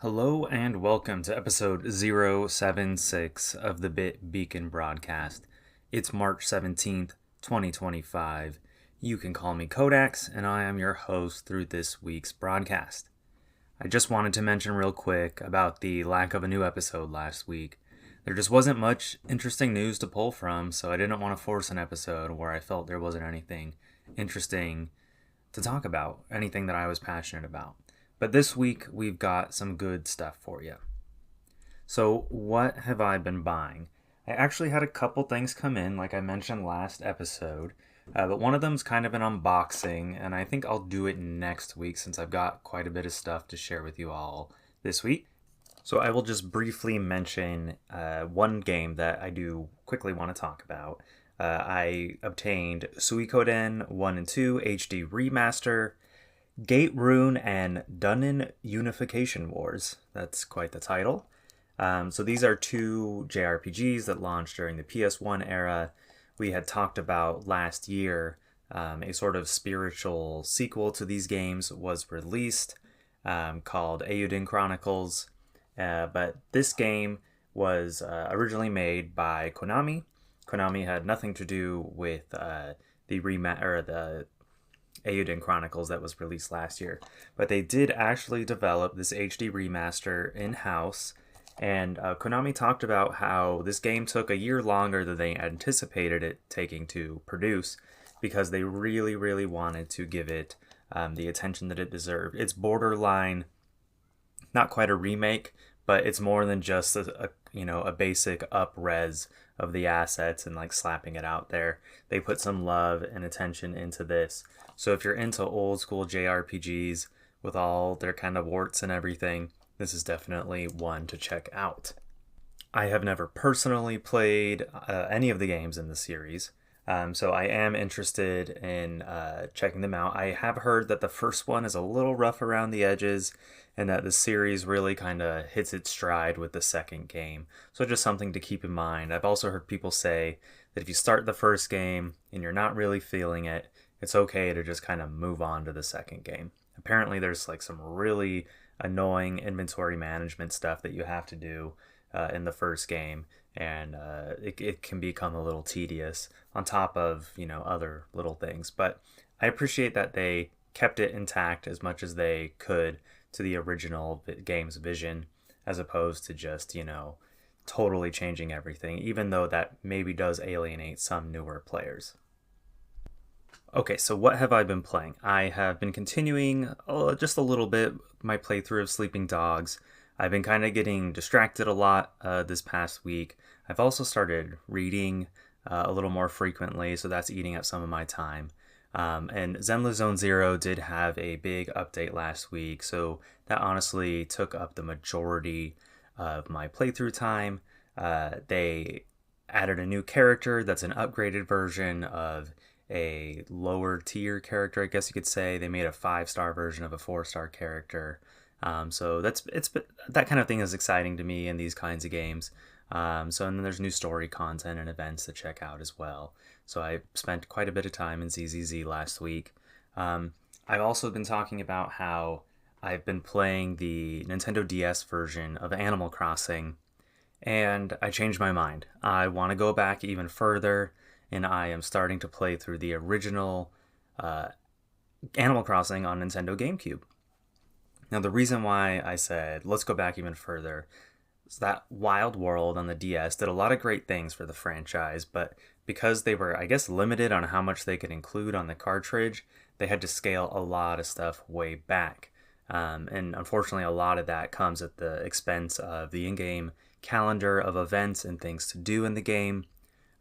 Hello and welcome to episode 076 of the Bit Beacon Broadcast. It's March 17th, 2025. You can call me Kodax, and I am your host through this week's broadcast. I just wanted to mention real quick about the lack of a new episode last week. There just wasn't much interesting news to pull from, so I didn't want to force an episode where I felt there wasn't anything interesting to talk about, anything that I was passionate about. But this week, we've got some good stuff for you. So, what have I been buying? I actually had a couple things come in, like I mentioned last episode, but one of them's kind of an unboxing, and I think I'll do it next week since I've got quite a bit of stuff to share with you all this week. So I will just briefly mention one game that I do quickly want to talk about. I obtained Suikoden 1 and 2 HD Remaster, Gate Rune, and Dunnan Unification Wars. That's quite the title. So these are two JRPGs that launched during the PS1 era. We had talked about last year a sort of spiritual sequel to these games was released called Eiyuden Chronicles. But this game was originally made by Konami. Konami had nothing to do with the Eiyuden Chronicles that was released last year. But they did actually develop this HD remaster in-house, and Konami talked about how this game took a year longer than they anticipated it taking to produce because they really, really wanted to give it the attention that it deserved. It's borderline, not quite a remake, but it's more than just a basic up-res of the assets and like slapping it out there. They put some love and attention into this. So if you're into old school JRPGs with all their kind of warts and everything, this is definitely one to check out. I have never personally played any of the games in the series, so I am interested in checking them out. I have heard that the first one is a little rough around the edges and that the series really kind of hits its stride with the second game. So just something to keep in mind. I've also heard people say that if you start the first game and you're not really feeling it, it's okay to just kind of move on to the second game. Apparently there's like some really annoying inventory management stuff that you have to do in the first game, and it can become a little tedious on top of other little things. But I appreciate that they kept it intact as much as they could to the original game's vision, as opposed to just totally changing everything, even though that maybe does alienate some newer players. Okay, so what have I been playing? I have been continuing just a little bit my playthrough of Sleeping Dogs. I've been kind of getting distracted a lot this past week. I've also started reading a little more frequently, so that's eating up some of my time. And Zenless Zone Zero did have a big update last week, so that honestly took up the majority of my playthrough time. They added a new character that's an upgraded version of a lower tier character, I guess you could say. They made a 5-star version of a 4-star character. So that kind of thing is exciting to me in these kinds of games. And then there's new story content and events to check out as well. So I spent quite a bit of time in ZZZ last week. I've also been talking about how I've been playing the Nintendo DS version of Animal Crossing, and I changed my mind. I want to go back even further, and I am starting to play through the original Animal Crossing on Nintendo GameCube. Now, the reason why I said, let's go back even further, is that Wild World on the DS did a lot of great things for the franchise, but because they were, I guess, limited on how much they could include on the cartridge, they had to scale a lot of stuff way back. And unfortunately, a lot of that comes at the expense of the in-game calendar of events and things to do in the game,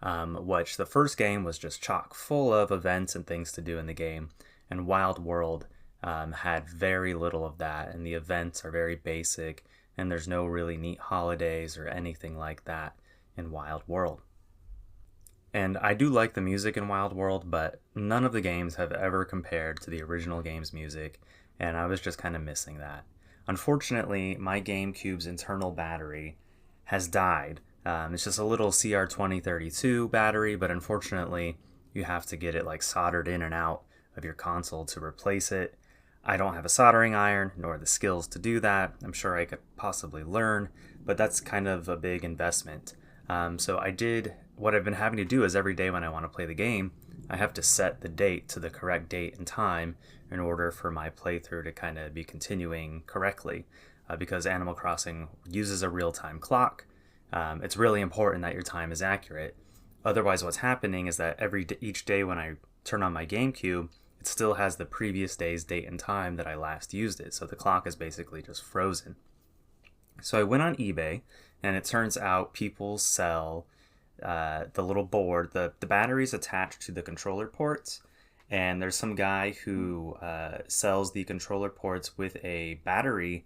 which the first game was just chock full of events and things to do in the game, and Wild World had very little of that, and the events are very basic, and there's no really neat holidays or anything like that in Wild World. And I do like the music in Wild World, but none of the games have ever compared to the original game's music, and I was just kind of missing that. Unfortunately, my GameCube's internal battery has died. It's just a little CR2032 battery, but unfortunately, you have to get it like soldered in and out of your console to replace it. I don't have a soldering iron nor the skills to do that. I'm sure I could possibly learn, but that's kind of a big investment. So I did what I've been having to do is every day when I want to play the game, I have to set the date to the correct date and time in order for my playthrough to kind of be continuing correctly. Because Animal Crossing uses a real-time clock, it's really important that your time is accurate. Otherwise, what's happening is that each day when I turn on my GameCube, it still has the previous day's date and time that I last used it. So the clock is basically just frozen. So I went on eBay, and it turns out people sell the little board. The battery's attached to the controller ports, and there's some guy who sells the controller ports with a battery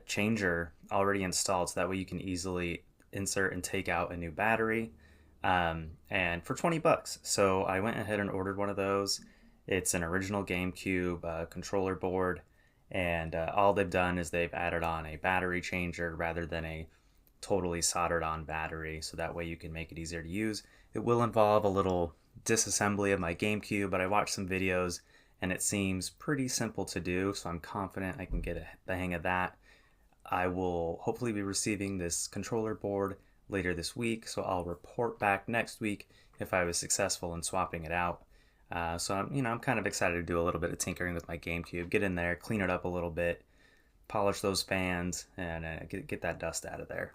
changer already installed, so that way you can easily insert and take out a new battery, and for $20. So I went ahead and ordered one of those. It's an original GameCube controller board, and all they've done is they've added on a battery changer rather than a totally soldered on battery, so that way you can make it easier to use. It will involve a little disassembly of my GameCube, but I watched some videos and it seems pretty simple to do, so I'm confident I can get the hang of that. I will hopefully be receiving this controller board later this week, so I'll report back next week if I was successful in swapping it out. So I'm kind of excited to do a little bit of tinkering with my GameCube, get in there, clean it up a little bit, polish those fans, and get that dust out of there.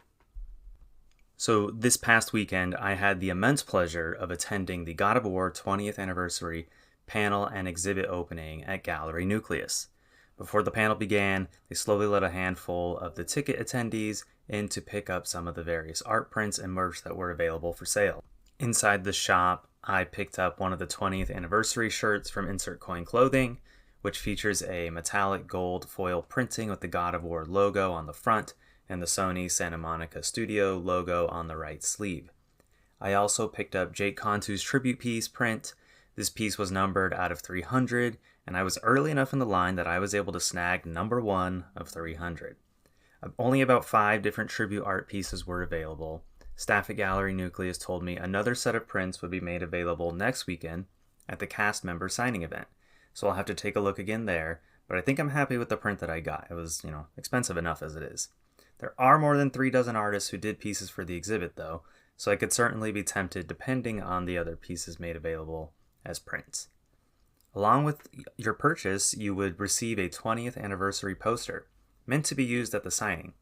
So this past weekend, I had the immense pleasure of attending the God of War 20th Anniversary panel and exhibit opening at Gallery Nucleus. Before the panel began, they slowly let a handful of the ticket attendees in to pick up some of the various art prints and merch that were available for sale. Inside the shop, I picked up one of the 20th anniversary shirts from Insert Coin Clothing, which features a metallic gold foil printing with the God of War logo on the front and the Sony Santa Monica Studio logo on the right sleeve. I also picked up Jake Cantu's tribute piece print. This piece was numbered out of 300, and I was early enough in the line that I was able to snag number 1 of 300. Only about 5 different tribute art pieces were available. Staff at Gallery Nucleus told me another set of prints would be made available next weekend at the cast member signing event, so I'll have to take a look again there, but I think I'm happy with the print that I got. It was, expensive enough as it is. There are more than 3 dozen artists who did pieces for the exhibit, though, so I could certainly be tempted depending on the other pieces made available as prints. Along with your purchase, you would receive a 20th anniversary poster, meant to be used at the signing.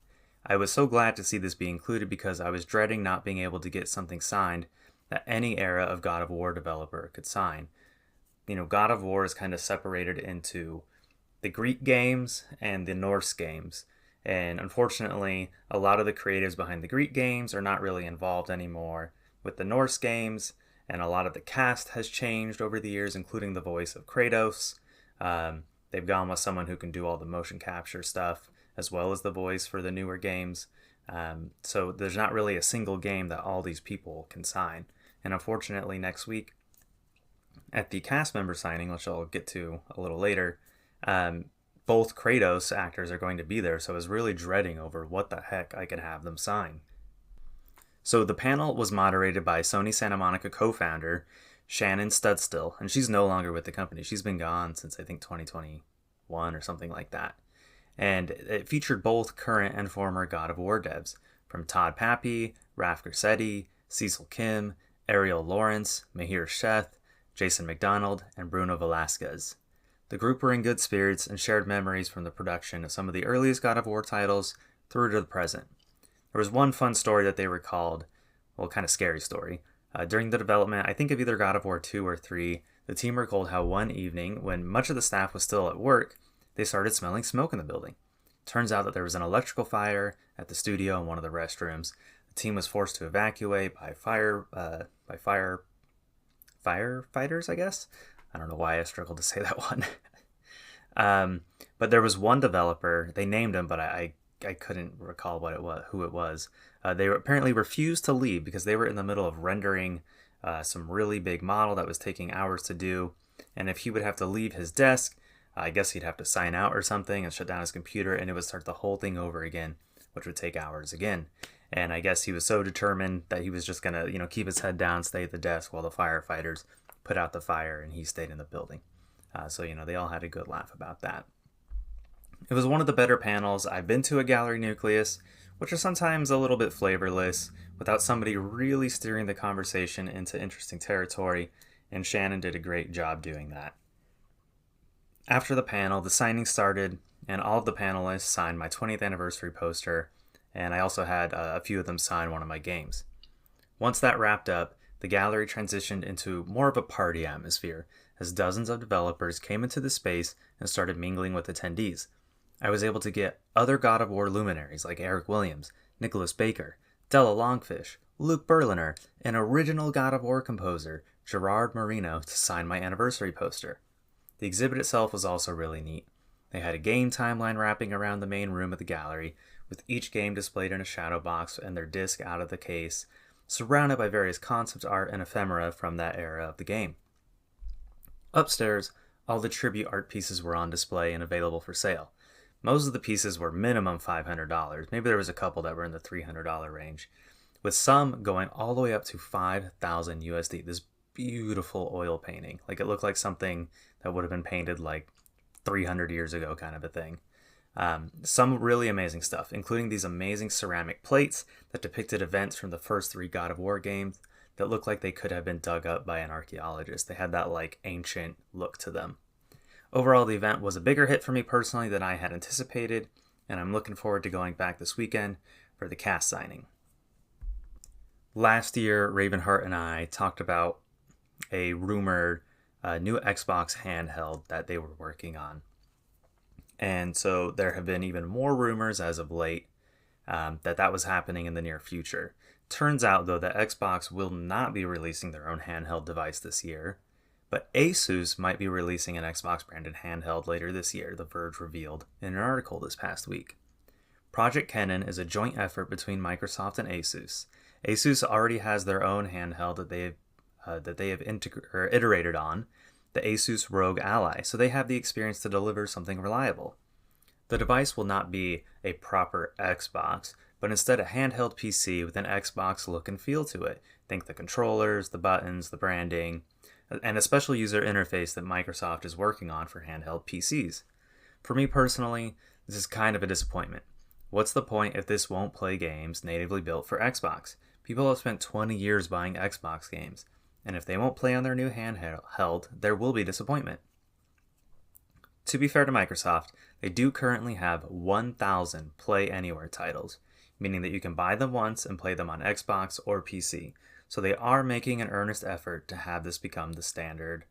I was so glad to see this be included because I was dreading not being able to get something signed that any era of God of War developer could sign. God of War is kind of separated into the Greek games and the Norse games. And unfortunately, a lot of the creatives behind the Greek games are not really involved anymore with the Norse games, and a lot of the cast has changed over the years, including the voice of Kratos. They've gone with someone who can do all the motion capture stuff, as well as the voice for the newer games. So there's not really a single game that all these people can sign. And unfortunately, next week, at the cast member signing, which I'll get to a little later, both Kratos actors are going to be there, so I was really dreading over what the heck I could have them sign. So the panel was moderated by Sony Santa Monica co-founder Shannon Studstill, and she's no longer with the company. She's been gone since, I think, 2021 or something like that. And it featured both current and former God of War devs, from Todd Pappy, Raf Garcetti, Cecil Kim, Ariel Lawrence, Mahir Sheth, Jason McDonald, and Bruno Velasquez. The group were in good spirits and shared memories from the production of some of the earliest God of War titles through to the present. There was one fun story that they recalled, kind of scary story. During the development, I think of either God of War 2 or 3, the team recalled how one evening, when much of the staff was still at work, they started smelling smoke in the building. Turns out that there was an electrical fire at the studio in one of the restrooms. The team was forced to evacuate by firefighters, I guess. I don't know why I struggled to say that one. But there was one developer, they named him, but I couldn't recall who it was. They apparently refused to leave because they were in the middle of rendering some really big model that was taking hours to do. And if he would have to leave his desk, I guess he'd have to sign out or something and shut down his computer, and it would start the whole thing over again, which would take hours again. And I guess he was so determined that he was just going to, keep his head down, stay at the desk while the firefighters put out the fire, and he stayed in the building. So they all had a good laugh about that. It was one of the better panels. I've been to a Gallery Nucleus, which are sometimes a little bit flavorless, without somebody really steering the conversation into interesting territory, and Shannon did a great job doing that. After the panel, the signing started, and all of the panelists signed my 20th anniversary poster, and I also had a few of them sign one of my games. Once that wrapped up, the gallery transitioned into more of a party atmosphere, as dozens of developers came into the space and started mingling with attendees. I was able to get other God of War luminaries like Eric Williams, Nicholas Baker, Della Longfish, Luke Berliner, and original God of War composer Gerard Marino to sign my anniversary poster. The exhibit itself was also really neat. They had a game timeline wrapping around the main room of the gallery, with each game displayed in a shadow box and their disc out of the case, surrounded by various concept art and ephemera from that era of the game. Upstairs, all the tribute art pieces were on display and available for sale. Most of the pieces were minimum $500. Maybe there was a couple that were in the $300 range, with some going all the way up to 5,000 USD. This beautiful oil painting. Like, it looked like something that would have been painted like 300 years ago, kind of a thing. Some really amazing stuff, including these amazing ceramic plates that depicted events from the first 3 God of War games that looked like they could have been dug up by an archaeologist. They had that like ancient look to them. Overall, the event was a bigger hit for me personally than I had anticipated, and I'm looking forward to going back this weekend for the cast signing. Last year, Ravenheart and I talked about a rumored new Xbox handheld that they were working on. And so there have been even more rumors as of late that was happening in the near future. Turns out, though, that Xbox will not be releasing their own handheld device this year, but Asus might be releasing an Xbox-branded handheld later this year, The Verge revealed in an article this past week. Project Kennen is a joint effort between Microsoft and Asus. Asus already has their own handheld that they have iterated on, the Asus Rogue Ally, so they have the experience to deliver something reliable. The device will not be a proper Xbox, but instead a handheld PC with an Xbox look and feel to it. Think the controllers, the buttons, the branding, and a special user interface that Microsoft is working on for handheld PCs. For me personally, this is kind of a disappointment. What's the point if this won't play games natively built for Xbox? People have spent 20 years buying Xbox games, and if they won't play on their new handheld, there will be disappointment. To be fair to Microsoft, they do currently have 1,000 Play Anywhere titles, meaning that you can buy them once and play them on Xbox or PC. So they are making an earnest effort to have this become the standard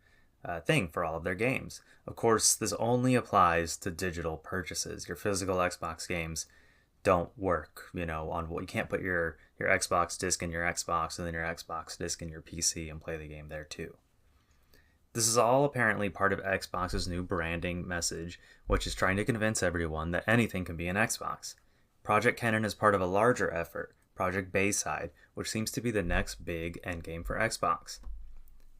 thing for all of their games. Of course, this only applies to digital purchases. Your physical Xbox games don't work, you can't put your Xbox disc in your Xbox and then your Xbox disc in your PC and play the game there too. This is all apparently part of Xbox's new branding message, which is trying to convince everyone that anything can be an Xbox. Project Kennen is part of a larger effort, Project Bayside, which seems to be the next big endgame for Xbox.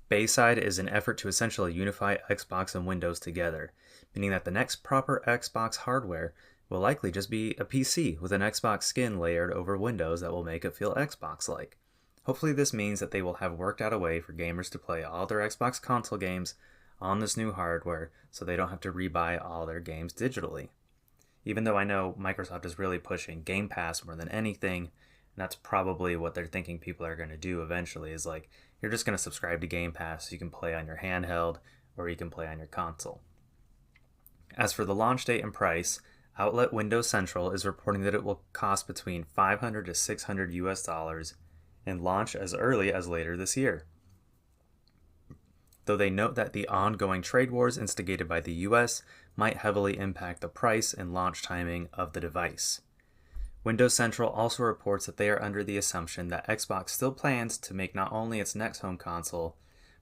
Bayside is an effort to essentially unify Xbox and Windows together, meaning that the next proper Xbox hardware will likely just be a PC with an Xbox skin layered over Windows that will make it feel Xbox-like. Hopefully this means that they will have worked out a way for gamers to play all their Xbox console games on this new hardware so they don't have to rebuy all their games digitally. Even though I know Microsoft is really pushing Game Pass more than anything, and that's probably what they're thinking people are going to do eventually, is like, you're just going to subscribe to Game Pass so you can play on your handheld or you can play on your console. As for the launch date and price, outlet Windows Central is reporting that it will cost between $500 to $600 US and launch as early as later this year. Though they note that the ongoing trade wars instigated by the US might heavily impact the price and launch timing of the device. Windows Central also reports that they are under the assumption that Xbox still plans to make not only its next home console,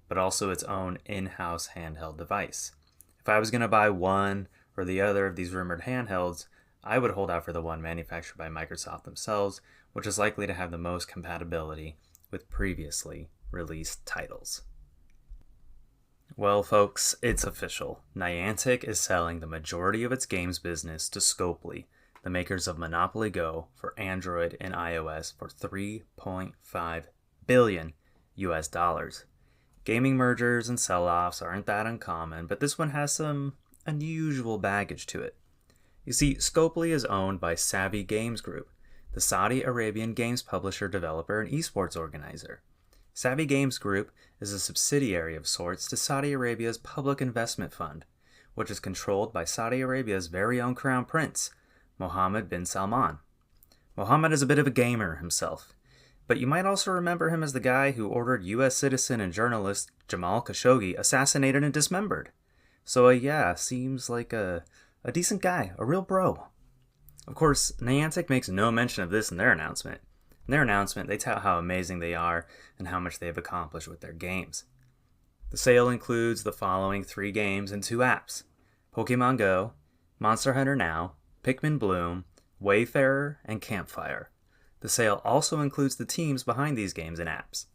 but also its own in-house handheld device. If I was going to buy one or the other of these rumored handhelds, I would hold out for the one manufactured by Microsoft themselves, which is likely to have the most compatibility with previously released titles. Well, folks, it's official. Niantic is selling the majority of its games business to Scopely, the makers of Monopoly Go, for Android and iOS for $3.5 billion US dollars. Gaming mergers and sell-offs aren't that uncommon, but this one has some unusual baggage to it. You see, Scopely is owned by Savvy Games Group, the Saudi Arabian games publisher, developer, and esports organizer. Savvy Games Group is a subsidiary of sorts to Saudi Arabia's Public Investment Fund, which is controlled by Saudi Arabia's very own crown prince, Mohammed bin Salman. Mohammed is a bit of a gamer himself, but you might also remember him as the guy who ordered U.S. citizen and journalist Jamal Khashoggi assassinated and dismembered. So yeah, seems like a decent guy, a real bro. Of course, Niantic makes no mention of this in their announcement. In their announcement, they tout how amazing they are and how much they've accomplished with their games. The sale includes the following 3 games and 2 apps: Pokemon Go, Monster Hunter Now, Pikmin Bloom, Wayfarer, and Campfire. The sale also includes the teams behind these games and apps.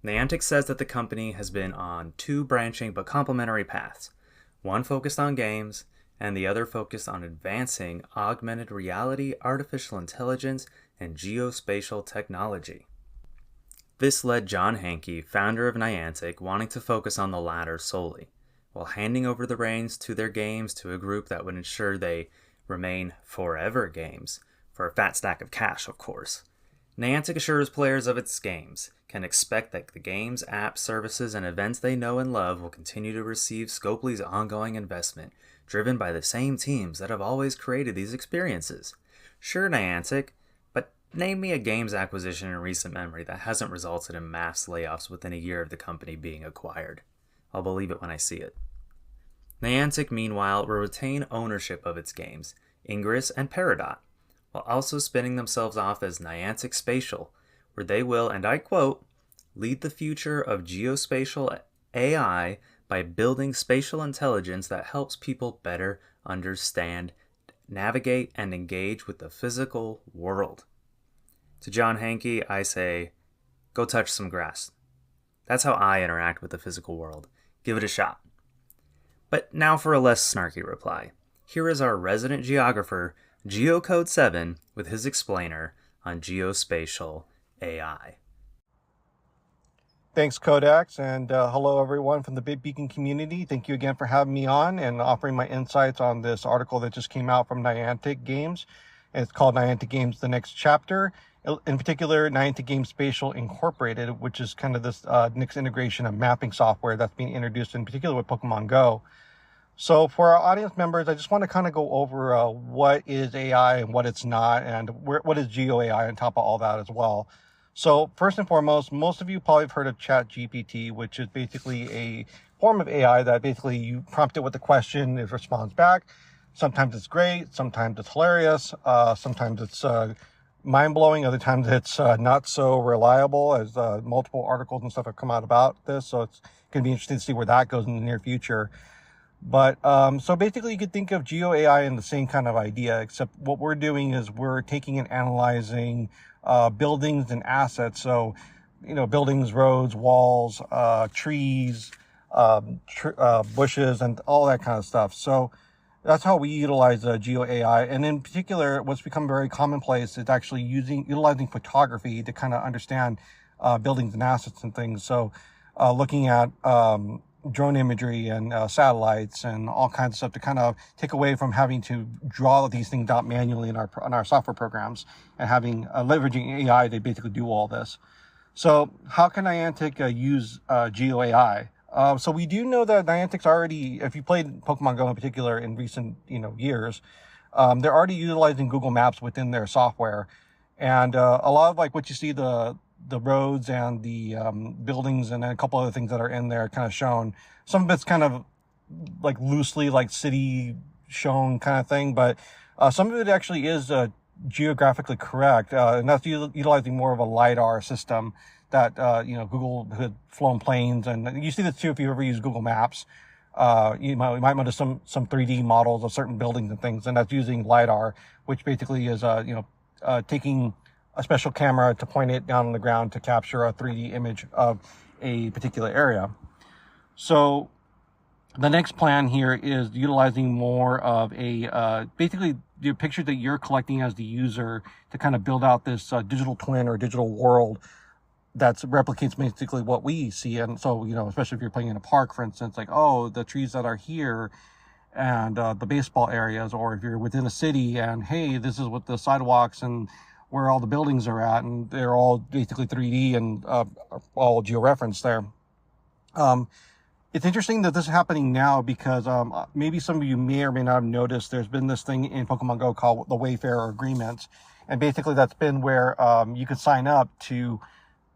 Niantic says that the company has been on 2 branching but complementary paths, one focused on games and the other focused on advancing augmented reality, artificial intelligence, and geospatial technology. This led John Hanke, founder of Niantic, wanting to focus on the latter solely, while handing over the reins to their games to a group that would ensure they remain forever games, for a fat stack of cash, of course. Niantic assures players of its games can expect that the games, apps, services, and events they know and love will continue to receive Scopely's ongoing investment, driven by the same teams that have always created these experiences. Sure, Niantic, but name me a games acquisition in recent memory that hasn't resulted in mass layoffs within a year of the company being acquired. I'll believe it when I see it. Niantic, meanwhile, will retain ownership of its games, Ingress and Peridot, while also spinning themselves off as Niantic Spatial, where they will, and I quote, lead the future of geospatial AI by building spatial intelligence that helps people better understand, navigate, and engage with the physical world. To John Hanke, I say, go touch some grass. That's how I interact with the physical world. Give it a shot. But now for a less snarky reply. Here is our resident geographer, Geocode7, with his explainer on geospatial AI. Thanks, Kodax, and hello everyone from the Bit Beacon community. Thank you again for having me on and offering my insights on this article that just came out from Niantic Games. And it's called Niantic Games: The Next Chapter. In particular, Niantic Games Spatial Incorporated, which is kind of this next integration of mapping software that's being introduced in particular with Pokemon Go. So for our audience members, I just want to kind of go over what is AI and what it's not, and what is Geo AI on top of all that as well. So first and foremost, most of you probably have heard of ChatGPT, which is basically a form of AI that basically you prompt it with a question, it responds back. Sometimes it's great, sometimes it's hilarious, sometimes it's mind-blowing, other times it's not so reliable, as multiple articles and stuff have come out about this. So it's going to be interesting to see where that goes in the near future. But so basically you could think of Geo AI in the same kind of idea, except what we're doing is we're taking and analyzing buildings and assets. So, you know, buildings, roads, walls, trees, bushes, and all that kind of stuff. So that's how we utilize Geo AI. And in particular, what's become very commonplace is actually utilizing photography to kind of understand buildings and assets and things. So looking at drone imagery and satellites and all kinds of stuff to kind of take away from having to draw these things out manually in our software programs, and having leveraging AI to basically do all this. So how can Niantic use Geo AI? So we do know that Niantic's already, if you played Pokemon Go in particular in recent years, they're already utilizing Google Maps within their software, and a lot of like what you see the roads and the buildings and then a couple other things that are in there kind of shown. Some of it's kind of like loosely like city shown kind of thing, but some of it actually is geographically correct, and that's utilizing more of a LiDAR system that Google had flown planes, and you see this too if you ever use Google Maps. You might notice some 3D models of certain buildings and things, and that's using LiDAR, which basically is taking a special camera to point it down on the ground to capture a 3D image of a particular area. So the next plan here is utilizing more of a basically the picture that you're collecting as the user to kind of build out this digital twin or digital world that replicates basically what we see. And so, especially if you're playing in a park, for instance, like, oh, the trees that are here and the baseball areas, or if you're within a city and, hey, this is what the sidewalks and where all the buildings are at, and they're all basically 3D and all georeferenced there. It's interesting that this is happening now because maybe some of you may or may not have noticed there's been this thing in Pokemon Go called the Wayfarer Agreements. And basically that's been where you could sign up to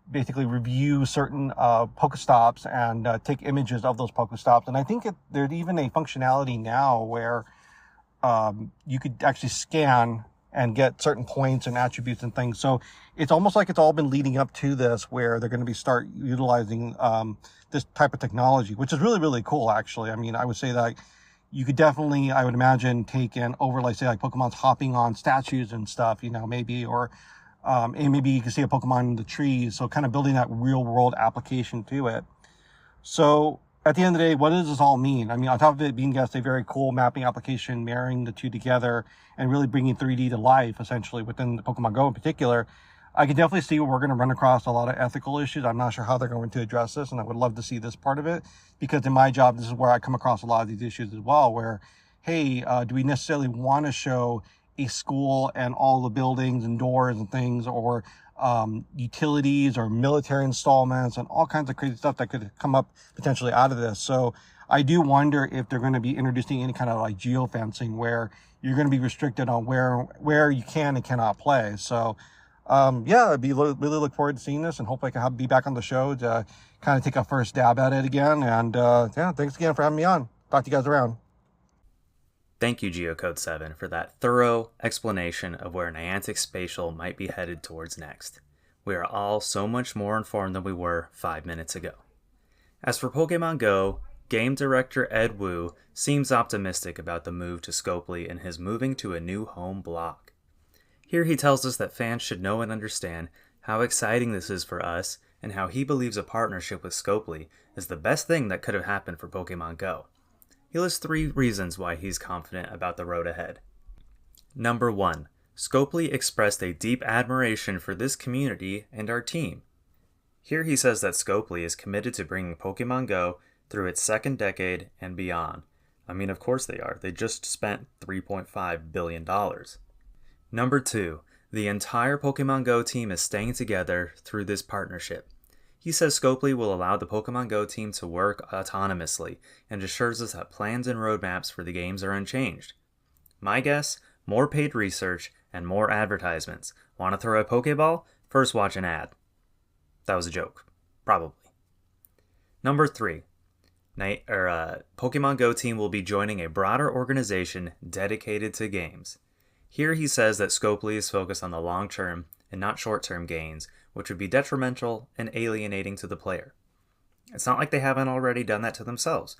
basically review certain Pokestops and take images of those Pokestops. And I think there's even a functionality now where you could actually scan and get certain points and attributes and things. So it's almost like it's all been leading up to this, where they're going to start utilizing this type of technology, which is really, really cool, actually. I mean, I would say that you could definitely, I would imagine, take an overlay, say like Pokemon's hopping on statues and stuff, maybe, or and maybe you can see a Pokemon in the trees. So kind of building that real world application to it. So at the end of the day, what does this all mean? I mean, on top of it being just a very cool mapping application, marrying the two together and really bringing 3D to life, essentially, within the Pokemon Go in particular, I can definitely see we're going to run across a lot of ethical issues. I'm not sure how they're going to address this, and I would love to see this part of it, because in my job, this is where I come across a lot of these issues as well, where, hey, do we necessarily want to show a school and all the buildings and doors and things, or utilities or military installments and all kinds of crazy stuff that could come up potentially out of this? So I do wonder if they're going to be introducing any kind of like geofencing where you're going to be restricted on where you can and cannot play. So yeah, I'd really look forward to seeing this, and hopefully I can be back on the show to kind of take a first stab at it again. And yeah, thanks again for having me on. Talk to you guys around. Thank you, Geocode7, for that thorough explanation of where Niantic Spatial might be headed towards next. We are all so much more informed than we were 5 minutes ago. As for Pokemon Go, game director Ed Wu seems optimistic about the move to Scopely and his moving to a new home blog. Here he tells us that fans should know and understand how exciting this is for us, and how he believes a partnership with Scopely is the best thing that could have happened for Pokemon Go. He lists 3 reasons why he's confident about the road ahead. Number 1. Scopely expressed a deep admiration for this community and our team. Here he says that Scopely is committed to bringing Pokemon Go through its second decade and beyond. I mean, of course they are. They just spent $3.5 billion. Number 2. The entire Pokemon Go team is staying together through this partnership. He says Scopely will allow the Pokemon Go team to work autonomously, and assures us that plans and roadmaps for the games are unchanged. My guess? More paid research and more advertisements. Want to throw a Pokeball? First watch an ad. That was a joke. Probably. Number 3. Pokemon Go team will be joining a broader organization dedicated to games. Here he says that Scopely is focused on the long term and not short term gains, which would be detrimental and alienating to the player. It's not like they haven't already done that to themselves.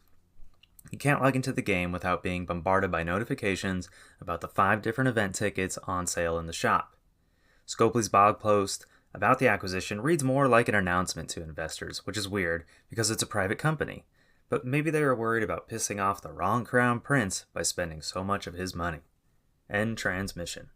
You can't log into the game without being bombarded by notifications about the 5 different event tickets on sale in the shop. Scopely's blog post about the acquisition reads more like an announcement to investors, which is weird because it's a private company. But maybe they were worried about pissing off the wrong crown prince by spending so much of his money. End transmission.